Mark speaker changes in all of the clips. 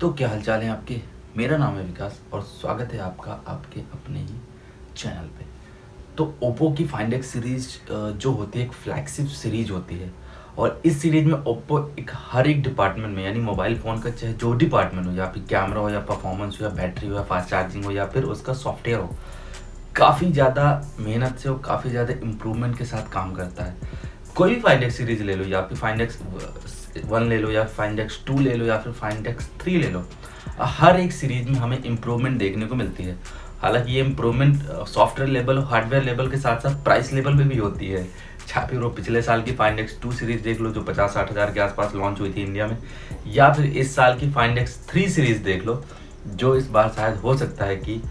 Speaker 1: तो क्या हालचाल है आपके। मेरा नाम है विकास और स्वागत है आपका आपके अपने ही चैनल पे। तो ओप्पो की फाइंड एक्स सीरीज जो होती है एक फ्लैगशिप सीरीज होती है और इस सीरीज में ओप्पो एक हर एक डिपार्टमेंट में यानी मोबाइल फ़ोन का चाहे जो डिपार्टमेंट हो या फिर कैमरा हो या परफॉर्मेंस हो या बैटरी हो या फास्ट चार्जिंग हो या फिर उसका सॉफ्टवेयर हो, काफ़ी ज़्यादा मेहनत से और काफ़ी ज़्यादा इम्प्रूवमेंट के साथ काम करता है। कोई भी फाइंड एक्स सीरीज ले लो या फिर फाइंड एक्स 1 ले लो या फाइंड एक्स 2 ले लो या फिर फाइंड एक्स 3 ले लो, हर एक सीरीज में हमें इम्प्रूवमेंट देखने को मिलती है। हालांकि ये इम्प्रूवमेंट सॉफ्टवेयर लेवल और हार्डवेयर लेवल के साथ साथ प्राइस लेवल पे भी होती है। चाहे फिर वो पिछले साल की फाइंड एक्स 2 सीरीज देख लो जो 50-60 हज़ार के आसपास लॉन्च हुई थी इंडिया में, या फिर इस साल की फाइंड एक्स 3 सीरीज देख लो जो इस बार शायद हो सकता है कि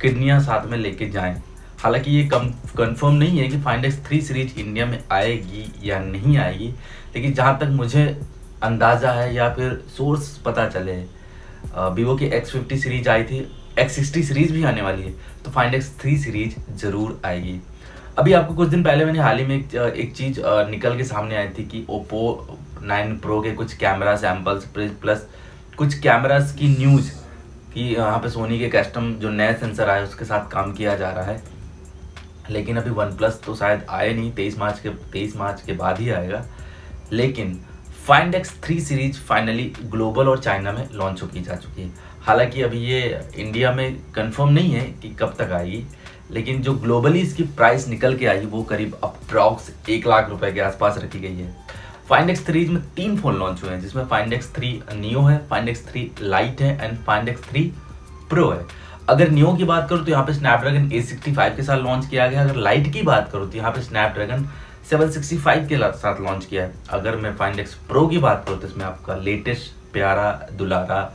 Speaker 1: किडनियाँ साथ में लेके जाएं। हालांकि ये कंफर्म नहीं है कि फाइंड एक्स 3 सीरीज इंडिया में आएगी या नहीं आएगी, लेकिन जहाँ तक मुझे अंदाज़ा है या फिर सोर्स पता चले, वीवो की X50 सीरीज आई थी, X60 सीरीज भी आने वाली है, तो फाइंड एक्स 3 सीरीज ज़रूर आएगी। अभी आपको कुछ दिन पहले मैंने हाल ही में एक चीज़ निकल के सामने आई थी कि ओप्पो 9 प्रो के कुछ कैमरा सैम्पल्स प्लस कुछ कैमरास की न्यूज़ कि यहाँ पे सोनी के कस्टम जो नया सेंसर आया उसके साथ काम किया जा रहा है। लेकिन अभी वन प्लस तो शायद आए नहीं, 23 मार्च के बाद ही आएगा। लेकिन find x 3 series finally global और चाइना में लॉन्च हो की जा चुकी है। हालांकि अभी ये इंडिया में कंफर्म नहीं है कि कब तक आएगी, लेकिन जो ग्लोबली इसकी प्राइस निकल के आई वो करीब अप्रॉक्स 1 लाख रुपए के आसपास रखी गई है। फाइंड एक्स 3 में 3 फ़ोन लॉन्च हुए हैं, जिसमें फाइंड एक्स 3 नियो है, फाइंड एक्स 3 लाइट है एंड फाइंड एक्स 3 प्रो है। अगर नियो की बात करूँ तो यहाँ पे स्नैपड्रैगन 865 के साथ लॉन्च किया गया। अगर लाइट की बात करूँ तो यहाँ पे स्नैपड्रैगन 765 के साथ लॉन्च किया है। अगर मैं फाइंड एक्स प्रो की बात करूँ तो इसमें आपका लेटेस्ट प्यारा दुलारा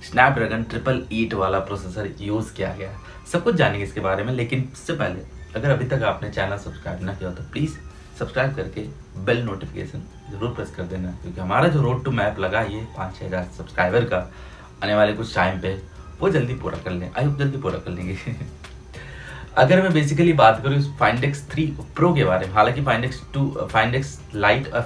Speaker 1: स्नैपड्रैगन 888 वाला प्रोसेसर यूज़ किया गया है। सब कुछ जानेंगे इसके बारे में, लेकिन उससे पहले अगर अभी तक आपने चैनल सब्सक्राइब ना किया तो प्लीज़ सब्सक्राइब करके बेल नोटिफिकेशन ज़रूर प्रेस कर देना, क्योंकि हमारा जो रोड टू मैप लगा ये 5-6 हज़ार सब्सक्राइबर का आने वाले कुछ टाइम पे वो जल्दी पूरा कर लें। आई होप जल्दी पूरा कर लेंगे। अगर मैं बेसिकली बात करूँ फाइंड एक्स 3 प्रो के बारे में, हालांकि find x 3 light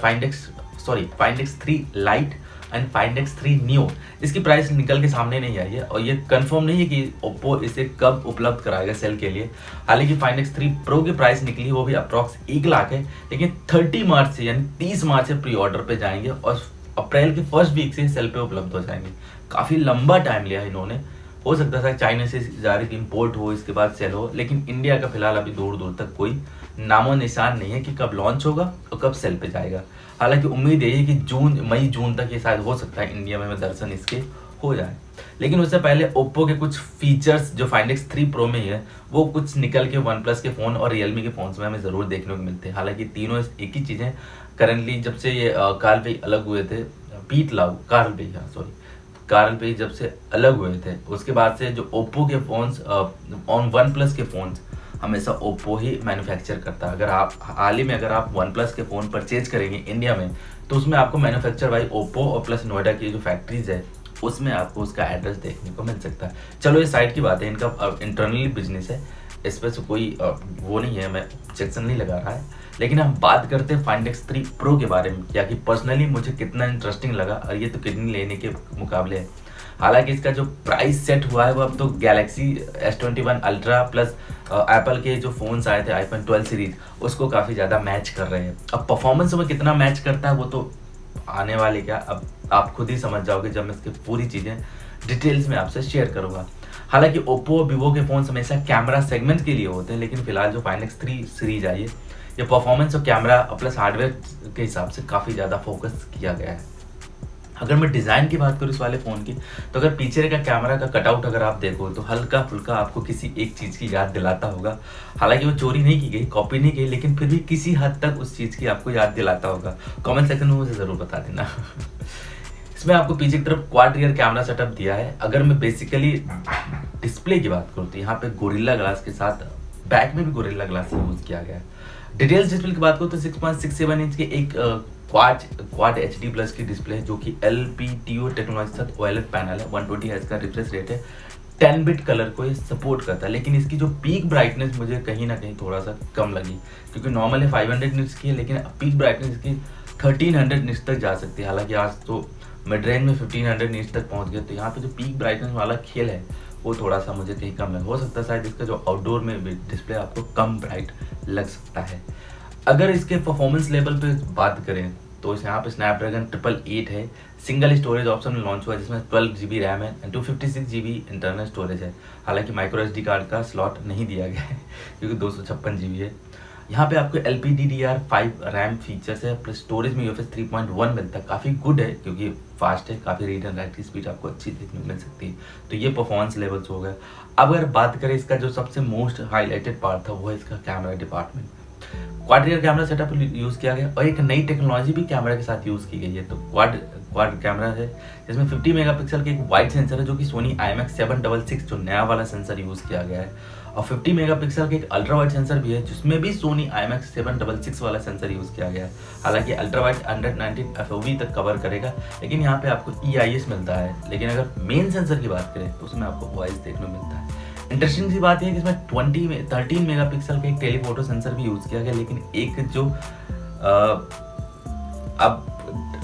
Speaker 1: and find x 3 neo इसकी प्राइस निकल के सामने नहीं आई है और ये कंफर्म नहीं है कि ओप्पो इसे कब उपलब्ध कराएगा सेल के लिए। हालांकि फाइंड एक्स 3 प्रो की प्राइस निकली है वो भी अप्रॉक्स 1 लाख है, लेकिन 30 मार्च से यानी 30 मार्च से प्री ऑर्डर पे जाएंगे और अप्रैल के फर्स्ट वीक से सेल पे उपलब्ध हो जाएंगे। काफ़ी लंबा टाइम लिया इन्होंने। हो सकता था चाइना से डायरेक्ट इंपोर्ट हो इसके बाद सेल हो, लेकिन इंडिया का फिलहाल अभी दूर दूर तक कोई नामो निशान नहीं है कि कब लॉन्च होगा और कब सेल पे जाएगा। हालांकि उम्मीद यही है कि मई जून तक ये शायद हो सकता है इंडिया में दर्शन इसके हो जाए। लेकिन उससे पहले ओप्पो के कुछ फीचर्स जो फाइंड एक्स 3 प्रो में ही है वो कुछ निकल के वन प्लस के फ़ोन और रियलमी के फ़ोन्स में हमें ज़रूर देखने को मिलते हैं। हालांकि तीनों एक ही चीज़ें करंटली जब से ये कार्ल पे अलग हुए थे, कार्ल पे जब से अलग हुए थे उसके बाद से जो ओप्पो के फ़ोन्स ऑन वन प्लस के फ़ोन्स हमेशा ओप्पो ही मैन्युफैक्चर करता है। अगर आप हाल ही में अगर आप वन प्लस के फ़ोन परचेज करेंगे इंडिया में तो उसमें आपको मैन्युफैक्चर बाई ओप्पो और प्लस नोएडा की जो फैक्ट्रीज है उसमें आपको उसका एड्रेस देखने को मिल सकता है। चलो ये साइड की बात है, इनका इंटरनली बिजनेस है, इस पर कोई वो नहीं है, मैं ऑब्जेक्शन नहीं लगा रहा है। लेकिन हम बात करते हैं फाइंड एक्स 3 प्रो के बारे में, क्या कि पर्सनली मुझे कितना इंटरेस्टिंग लगा और ये तो किडनी लेने के मुकाबले है। हालांकि इसका जो प्राइस सेट हुआ है वो अब तो Galaxy S21 ultra plus Apple के जो फ़ोन्स आए थे iPhone 12 सीरीज उसको काफ़ी ज़्यादा मैच कर रहे हैं। अब परफॉर्मेंस में कितना मैच करता है वो तो आने वाले क्या अब आप खुद ही समझ जाओगे जब मैं इसकी पूरी चीज़ें डिटेल्स में आपसे शेयर करूँगा। हालांकि ओप्पो और वीवो के फ़ोन्स हमेशा कैमरा सेगमेंट के लिए होते हैं, लेकिन फिलहाल जो फाइंड एक्स 3 सीरीज आई है ये परफॉर्मेंस और कैमरा प्लस हार्डवेयर के हिसाब से काफ़ी ज़्यादा फोकस किया गया है। अगर मैं डिज़ाइन की बात करूँ इस वाले फ़ोन की तो अगर पीछे का कैमरा का कटआउट अगर आप देखो तो हल्का फुल्का आपको किसी एक चीज़ की याद दिलाता होगा। हालांकि वो चोरी नहीं की गई, कॉपी नहीं की, लेकिन फिर भी किसी हद तक उस चीज़ की आपको याद दिलाता होगा। कमेंट सेक्शन में मुझे ज़रूर बता देना। इसमें आपको पीछे की तरफ क्वाड रियर कैमरा सेटअप दिया है। अगर मैं बेसिकली डिस्प्ले की बात करूँ तो यहाँ पे गोरिल्ला ग्लास के साथ बैक में भी गोरिल्ला ग्लास यूज़ किया गया है। डिटेल्स डिस्प्ले की बात करूँ तो 6.67 इंच के एक क्वाड HD प्लस की डिस्प्ले है जो कि LPTO टेक्नोलॉजी के साथ OLED पैनल है। 120 Hz का रिफ्रेश रेट है, 10 बिट कलर को ये सपोर्ट करता है। लेकिन इसकी जो पीक ब्राइटनेस मुझे कहीं ना कहीं थोड़ा सा कम लगी, क्योंकि नॉर्मली 500 निट्स की है लेकिन पीक ब्राइटनेस इसकी 1300 निट्स तक जा सकती है। हालांकि आज तो मिड रेंज में 1500 नीट्स तक पहुंच गए। तो यहाँ पे जो पीक ब्राइटनेस वाला खेल है वो थोड़ा सा मुझे कहीं कम है। हो सकता है शायद इसका जो आउटडोर में डिस्प्ले आपको कम ब्राइट लग सकता है। अगर इसके परफॉर्मेंस लेवल पे बात करें तो इस यहाँ पे स्नैपड्रैगन 888 है, सिंगल स्टोरेज ऑप्शन में लॉन्च हुआ है जिसमें 12 GB रैम है एंड 256 GB इंटरनल स्टोरेज है। हालांकि माइक्रो SD कार्ड का स्लॉट नहीं दिया गया है क्योंकि 256 GB है। यहाँ पे आपको LPDDR5 रैम फीचर्स है प्लस स्टोरेज में UFS 3.1 मिलता है, काफ़ी गुड है क्योंकि फास्ट है, काफ़ी रीड एंड राइट की स्पीड आपको अच्छी देखने को मिल सकती है। तो ये परफॉर्मेंस लेवल्स हो गए। अब अगर बात करें इसका जो सबसे मोस्ट हाईलाइटेड पार्ट था वो है इसका camera department. Quad rear camera setup use किया गया और एक नई टेक्नोलॉजी भी कैमरा के साथ यूज़ की गई है। तो क्वाड कैमरा है जिसमें 50 मेगापिक्सल के एक वाइड सेंसर है जो कि सोनी IMX 766 जो नया वाला सेंसर यूज़ किया गया है, और 50 मेगापिक्सल के एक अल्ट्रा वाइड सेंसर भी है जिसमें भी सोनी IMX 766 वाला सेंसर यूज़ किया गया है। हालांकि अल्ट्रा वाइड 119 FOV तक कवर करेगा, लेकिन यहाँ पे आपको EIS मिलता है। लेकिन अगर मेन सेंसर की बात करें तो उसमें आपको वॉइस देखने को मिलता है। इंटरेस्टिंग सी बात यह है कि इसमें 13 मेगापिक्सल का एक टेलीफोटो सेंसर भी यूज़ किया गया, लेकिन एक जो अब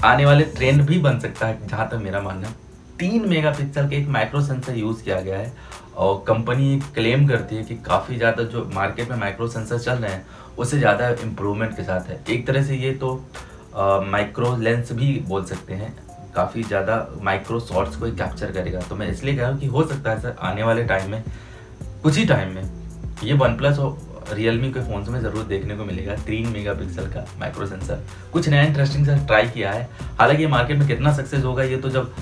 Speaker 1: आने वाले ट्रेंड भी बन सकता है जहाँ तक मेरा मानना है, 3 मेगापिक्सल के एक माइक्रो सेंसर यूज़ किया गया है। और कंपनी क्लेम करती है कि काफ़ी ज़्यादा जो मार्केट में माइक्रो सेंसर चल रहे हैं उससे ज़्यादा इम्प्रूवमेंट के साथ है। एक तरह से ये तो माइक्रो लेंस भी बोल सकते हैं, काफ़ी ज़्यादा माइक्रो शॉट्स को कैप्चर करेगा। तो मैं इसलिए कह रहा हूँ कि हो सकता है सर आने वाले टाइम में, कुछ ही टाइम में ये OnePlus और Realme के फ़ोन्स में ज़रूर देखने को मिलेगा 3 मेगापिक्सल का माइक्रो सेंसर। कुछ नया इंटरेस्टिंग सा ट्राई किया है। हालांकि ये मार्केट में कितना सक्सेस होगा ये तो जब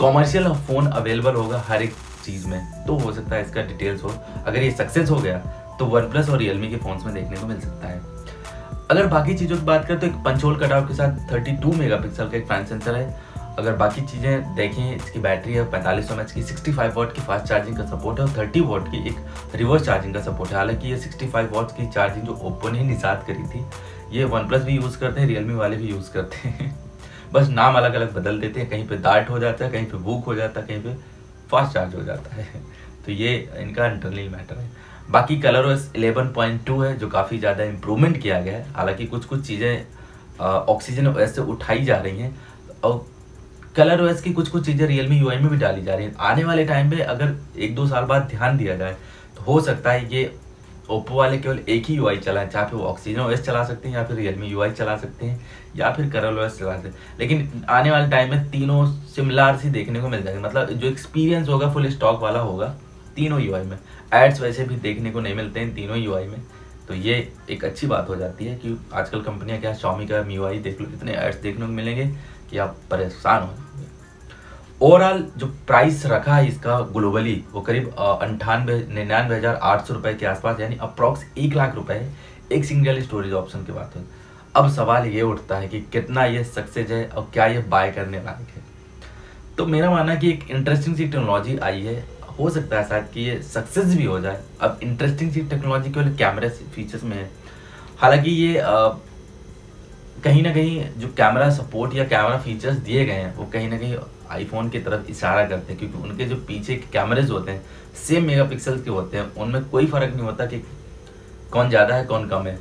Speaker 1: कॉमर्शियल फ़ोन अवेलेबल होगा हर एक चीज़ में तो हो सकता है इसका डिटेल्स हो। अगर ये सक्सेस हो गया तो OnePlus और Realme के फ़ोन्स में देखने को मिल सकता है। अगर बाकी चीज़ों की बात करें तो एक पंच होल कटआउट के साथ 32 मेगापिक्सल का एक फ्रंट सेंसर है। अगर बाकी चीज़ें देखें, इसकी बैटरी है 4500 mAh की, 65 वाट की फास्ट चार्जिंग का सपोर्ट है और 30 वाट की एक रिवर्स चार्जिंग का सपोर्ट है। हालांकि ये 65 वाट की चार्जिंग जो ओप्पो ने निजात करी थी ये OnePlus भी यूज़ करते हैं, Realme वाले भी यूज़ करते हैं बस नाम अलग अलग बदल देते हैं, कहीं पे डार्ट हो जाता है, कहीं पे बुक हो जाता है, कहीं पे फास्ट चार्ज हो जाता है तो ये इनका इंटरनल मैटर है। बाकी ColorOS 11.2 है जो काफ़ी ज़्यादा इम्प्रूवमेंट किया गया है। हालांकि कुछ चीज़ें ऑक्सीजन OS से उठाई जा रही हैं और ColorOS की कुछ चीज़ें Realme UI में भी डाली जा रही हैं। आने वाले टाइम पे अगर 1-2 साल बाद ध्यान दिया जाए तो हो सकता है ये ओप्पो वाले केवल एक ही UI चलाएं, चाहे फिर वो ऑक्सीजन OS चला सकते हैं या फिर Realme UI चला सकते हैं या फिर ColorOS चला सकते हैं। लेकिन आने वाले टाइम में तीनों सिमिलर सी देखने को मिल जाएंगे, मतलब जो एक्सपीरियंस होगा फुल स्टॉक वाला होगा तीनों UI में। एड्स वैसे भी देखने को नहीं मिलते हैं तीनों UI में, तो ये एक अच्छी बात हो जाती है कि आजकल कंपनियां क्या, Xiaomi का MIUI देख लो, इतने एड्स देखने को मिलेंगे कि आप परेशान हो जाएंगे। ओवरऑल जो प्राइस रखा है इसका ग्लोबली वो करीब 99,800 रुपये के आसपास, यानी अप्रॉक्स 1 लाख रुपए है एक सिंगल स्टोरेज ऑप्शन की बात है। अब सवाल ये उठता है कि कितना ये सक्सेस है और क्या ये बाय करने लायक है। तो मेरा मानना है कि एक इंटरेस्टिंग सी टेक्नोलॉजी आई है, हो सकता है शायद कि ये सक्सेस भी हो जाए। अब इंटरेस्टिंग सी टेक्नोलॉजी केवल कैमरा फीचर्स में है। हालांकि ये कहीं ना कहीं जो कैमरा सपोर्ट या कैमरा फीचर्स दिए गए हैं वो कहीं ना कहीं आईफोन की तरफ इशारा करते हैं, क्योंकि उनके जो पीछे के कैमरेज होते हैं सेम मेगापिक्सल के होते हैं, उनमें कोई फ़र्क नहीं होता कि कौन ज़्यादा है कौन कम है।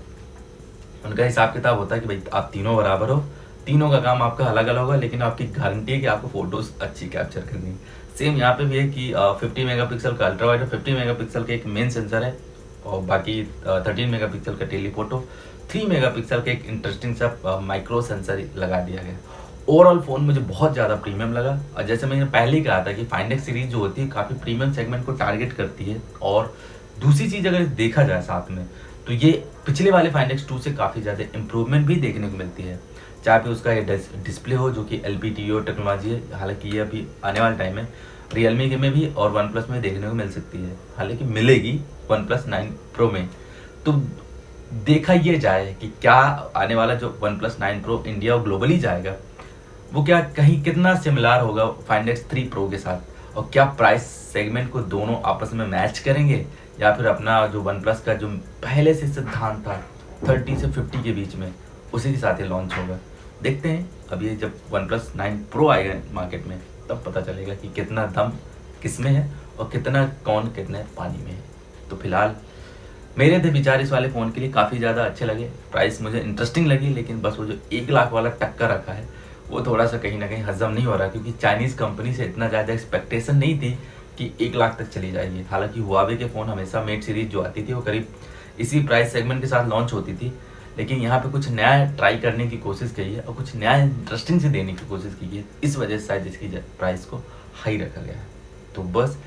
Speaker 1: उनका हिसाब किताब होता है कि भाई आप तीनों बराबर हो, तीनों का काम आपका अलग अलग होगा, लेकिन आपकी गारंटी है कि आपको फोटोज़ अच्छी कैप्चर करनी है। सेम यहाँ पे भी है कि 50 मेगापिक्सल का अल्ट्रा वाइड है, 50 मेगापिक्सल का एक मेन सेंसर है और बाकी 13 मेगापिक्सल का टेलीफोटो, 3 मेगापिक्सल का एक इंटरेस्टिंग सा माइक्रो सेंसर लगा दिया गया। ओवरऑल फ़ोन मुझे बहुत ज़्यादा प्रीमियम लगा, और जैसे मैंने पहले ही कहा था कि फाइंड एक्स सीरीज़ जो होती है काफ़ी प्रीमियम सेगमेंट को टारगेट करती है। और दूसरी चीज़ अगर देखा जाए साथ में तो ये पिछले वाले फाइंड एक्स 2 से काफ़ी ज़्यादा इंप्रूवमेंट भी देखने को मिलती है, चाहे फिर उसका ये डिस्प्ले हो जो कि LPTO टेक्नोलॉजी है। हालांकि ये अभी आने वाले टाइम में Realme के में भी और OnePlus में देखने को मिल सकती है, हालांकि मिलेगी OnePlus 9 Pro में। तो देखा ये जाए कि क्या आने वाला जो OnePlus 9 Pro इंडिया और ग्लोबली जाएगा वो क्या कहीं कितना सिमिलर होगा फाइंड एक्स 3 Pro के साथ, और क्या प्राइस सेगमेंट को दोनों आपस में मैच करेंगे या फिर अपना जो OnePlus का जो पहले से सिद्धांत था 30 से 50 के बीच में उसी के साथ ही लॉन्च होगा। देखते हैं अब ये जब OnePlus 9 Pro आएगा मार्केट में तब पता चलेगा कि कितना दम किस में है और कितना कौन कितने पानी में है। तो फिलहाल मेरे थे विचार इस वाले फ़ोन के लिए काफ़ी ज़्यादा अच्छे लगे, प्राइस मुझे इंटरेस्टिंग लगी, लेकिन बस वो जो 1 लाख वाला टक्का रखा है वो थोड़ा सा कहीं ना कहीं हजम नहीं हो रहा, क्योंकि चाइनीज़ कंपनी से इतना ज़्यादा एक्सपेक्टेशन नहीं थी कि 1 लाख तक चली जाएगी। हालांकि हुआवे के फ़ोन हमेशा मेट सीरीज जो आती थी वो करीब इसी प्राइस सेगमेंट के साथ लॉन्च होती थी, लेकिन यहाँ पे कुछ नया ट्राई करने की कोशिश की है और कुछ नया इंटरेस्टिंग से देने की कोशिश की है, इस वजह से शायद इसकी प्राइस को हाई रखा गया है। तो बस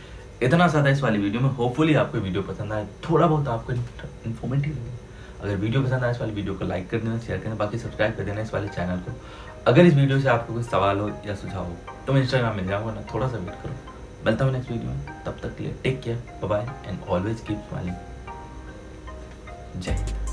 Speaker 1: इतना सा था इस वाली वीडियो में। होपफुली आपको वीडियो पसंद आए, थोड़ा बहुत आपको इन्फॉर्मेटिव लगे। अगर वीडियो पसंद आए इस वाली वीडियो को लाइक कर देना, शेयर करना, बाकी सब्सक्राइब कर देना इस वाले चैनल को। अगर इस वीडियो से आपको कोई सवाल हो या सुझाव हो तो मैं इंस्टाग्राम मिल जाऊँगा ना, थोड़ा सा वेट करो। मिलता हूँ नेक्स्ट वीडियो में, तब तक के लिए take care, bye bye and always keep smiling. जय हिंद।